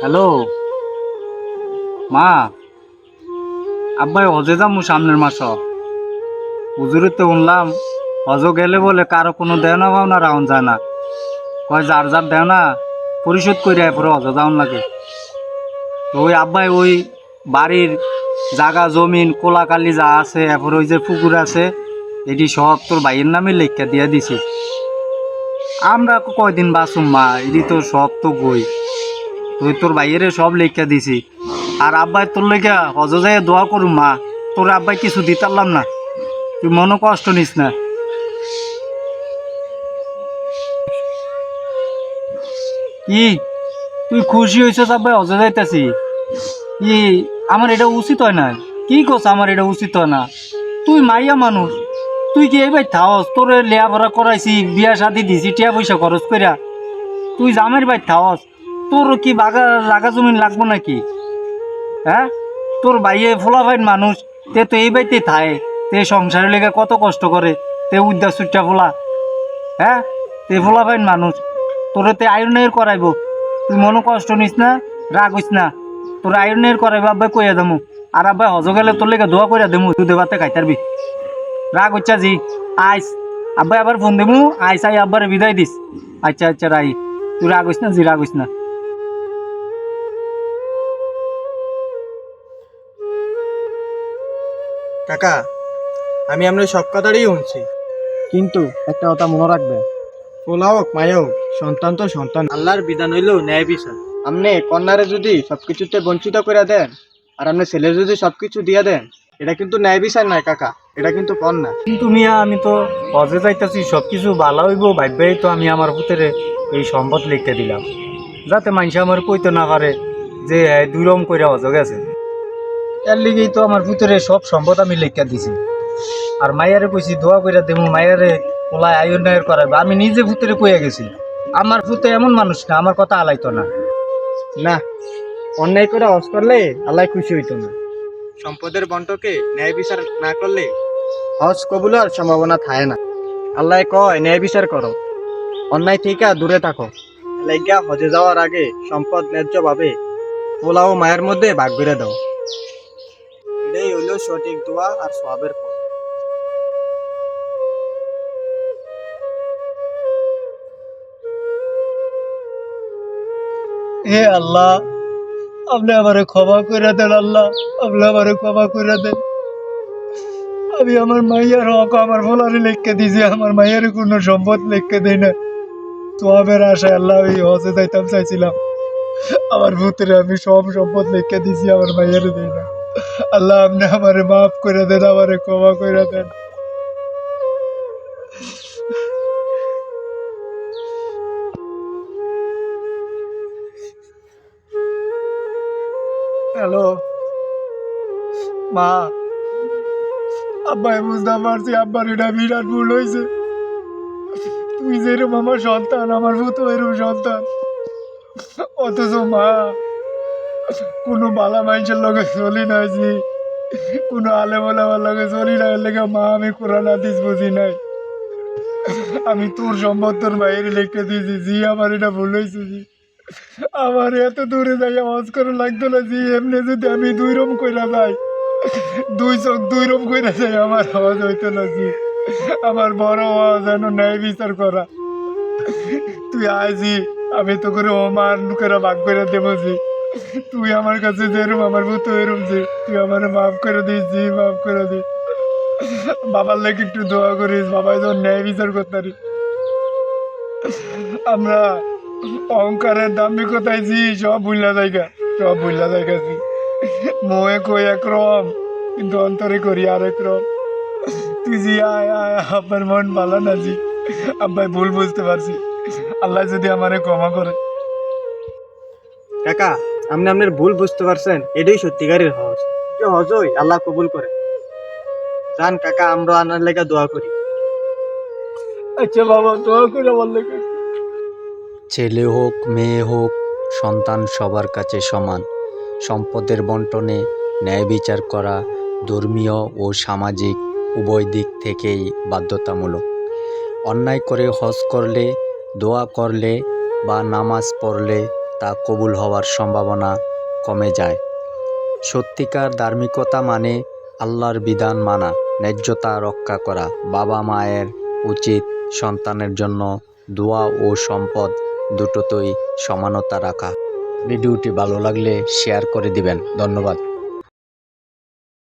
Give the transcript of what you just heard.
Hello মা, আব্বাই হজে যামু সামনের মাস। হুজুরে তো শুনলাম হজ গেলে বলে কারো কোনো দেওনা পাওনা রাউন যায় না। কয় যার যার দেওনা পরিশোধ করে পরে হজ যাওন লাগে। তো ওই আব্বাই ওই বাড়ির জাগা জমিন কোলাকালি যা আছে এরপর ওই যে পুকুর আছে এটি সব তোর ভাইয়ের নামে লেখা দিয়ে দিছি। আমরা কয়দিন বাঁচুম মা, এটি তো সব তো গই, তুই তোর ভাইয়েরে সব লেখা দিছি। আর আব্বাই তোর লেখা হজ যাই দোয়া করুম মা, তোর আব্বাই কিছু দিতারলাম না, তুই মনে কষ্ট নিস না। কি তুই খুশি হয়েছিস আব্বাই হজ যাইতাছি? কি আমার এটা উচিত হয় না? কি করছ আমার এটা উচিত হয় না? তুই মাইয়া মানুষ, তুই কি এইবার থাওস? তোর লেয়াপড়া করাইছি, বিয়া শাদি দিছি, টিয়া পয়সা খরচ কইরা তুই জামের বাই থাওস, তোর কি বাগা জাগা জমিন লাগবো নাকি? হ্যাঁ, তোর ভাইয়ে ফোলাফাইন মানুষ, তে তো এই বাইতে থায়, তে সংসারের লেগে কত কষ্ট করে, তে উদ্যা সুট্টা ফোলা। হ্যাঁ, তে ফোলাফাইন মানুষ, তোরে তে আয়রনের করাইব, তুই মনে কষ্ট নিস না, রাগ হইস না। তোর আয়রনের করাইব আব্বাই কইয়া দেমু। আর আব্বাই হজ গেলে তোর লেগে দোয়া কইরা দেমু, তুই দেবাতে খাইতারবি। রাগ হচ্ছা জি, আইস আব্বাই আবার ফোন দেমু, আইস আই আব্বারে বিদায় দিস। আচ্ছা আচ্ছা রাই, তুই রাগ হইস না জি, রাগ হইস না। কাকা, আমি আপনার সব কথাটাই শুনছি, কিন্তু একটা কথা মনে রাখবে, পোলা হোক মায়া হোক, সন্তান তো সন্তান, আল্লাহর বিধান হইলেও ন্যায় বিচার। আপনি কন্যারে যদি সবকিছুতে বঞ্চিত করে দেন আর আপনি ছেলে যদি সবকিছু দিয়ে দেন, এটা কিন্তু ন্যায় বিচার নয় কাকা, এটা কিন্তু কন্যা। কিন্তু মিয়া আমি তো হজে যাইতাছি, সব কিছু ভালো হইব ভাববেই তো আমি আমার পুতেরে এই সম্পদ লিখতে দিলাম, যাতে মানুষ আমার কইতে না পারে যে দুরম কইরা হজ গেছে। এর লিগেই তো আমার পুতেরে সব সম্পদ আমি লিখতে দিছি। আর মাইয়ারে কইছি দোয়া কইরা দেবো, মাইয়ারে ওলাই আয়ুর্নয়ের করাইবো। আমি নিজে পুতেরে কইয়া গেছি, আমার পুতে এমন মানুষ না আমার কথা আলাইতো না। না, অন্যায় করে হজ করলে আল্লাহ খুশি হইতো না। সম্পদের বন্টকে ন্যায় বিচার না করলে হজ কবুল হওয়ার সম্ভাবনা থাকে না। আল্লাহ কয় ন্যায় বিচার করো, অন্যায় থেকে দূরে থাকো। লাইগা হজে যাওয়ার আগে সম্পদ ন্যায্য ভাবে পোলা ও মায়ের মধ্যে ভাগ করে দাও। এটাই হইল সঠিক দোয়া আর সওয়াবের পথ। হে আল্লাহ, আপনি আমারে ক্ষমা করে দেন। আল্লাহ, আপনি আমারে ক্ষমা করে দেন। আমি আমার মাইয়ার হক আমার ভোলারে লিখকে দিছি, আমার মাইয়ার কোনো সম্পদ লিখকে দেই না। তো আমার আশায় আল্লাহ ওই হজে যাইতাম চাইছিলাম, আমার ভূতের আমি সব সম্পদ লিখে দিছি, আমার মাইয়ারে দেই না। আল্লাহ আপনি আমারে মাফ করে দেন, আমারে ক্ষমা করে দেন। হ্যালো মা, আব্বাই বুঝতে পারছি আব্বার এটা বিরাট ভুল হয়েছে। তুই যেরকম আমার সন্তান, আমার ভূত এরকম সন্তান, অথচ মা কোনো বালা মানুষের লগে চলি নাই জি, কোনো আলেমার লগে চলি নাই, লেগে মা আমি কোরআন হাদিস বুঝি নাই। আমি তোর সম্পদ তোর মায়ের লিখে দিয়েছি জি, আমার এটা ভুল হয়েছে জি। আমার এত দূরে যাই আওয়াজ করে লাগতো না জি, এমনি যদি আমি দুই রম কইরা যাই, দুই চোখ দুই রম কইরা যাই, আমার আওয়াজ হইতো না জি। আমার বড় আওয়াজ যেন ন্যায় বিচার করা। তুই আয় জি, আমি তো করে ওমান করে ভাগ করে দেবো জি। তুই আমার কাছে যেরম আমার মতো এরম জি, তুই আমার মাফ করে দিস জি, মাফ করে দিস। বাবার লেগে একটু দোয়া করিস, বাবা যেন ন্যায় বিচার করতে পারি। আমরা অহংকারের দাম্ভিকতায় জি সব ভুলা জায়গা, সব ভুলা জায়গা জি। মোয়ে কই একরম, কিন্তু অন্তরে করি আরেক রকম। তুই জি আয় আয়, আপনার মন ভালো না জি, আব্বাই ভুল বুঝতে পারছি, আল্লাহ যদি আমারে ক্ষমা করে। কাকা, আপনি আপনার ভুল বুঝতে পারছেন, এটাই সত্যিকারের হজ। যে হজ হই আল্লাহ কবুল করে। জান কাকা, আমরা আনার লেগে দোয়া করি। আচ্ছা বাবা, দোয়া করে বললে। ছেলে হোক মেয়ে হোক, সন্তান সবার কাছে সমান। সম্পদের বন্টনে ন্যায় বিচার করা ধর্মীয় ও সামাজিক উভয় দিক থেকেই বাধ্যতামূলক। অন্যায় করে হজ করলে, দোয়া করলে বা নামাজ পড়লে তা কবুল হওয়ার সম্ভাবনা কমে যায়। সত্যিকার ধার্মিকতা মানে আল্লাহর বিধান মানা, ন্যায্যতা রক্ষা করা। বাবা মায়ের উচিত সন্তানের জন্য দোয়া ও সম্পদ দুটোতেই সমানতা রাখা। ভিডিওটি ভালো লাগলে শেয়ার করে দিবেন। ধন্যবাদ।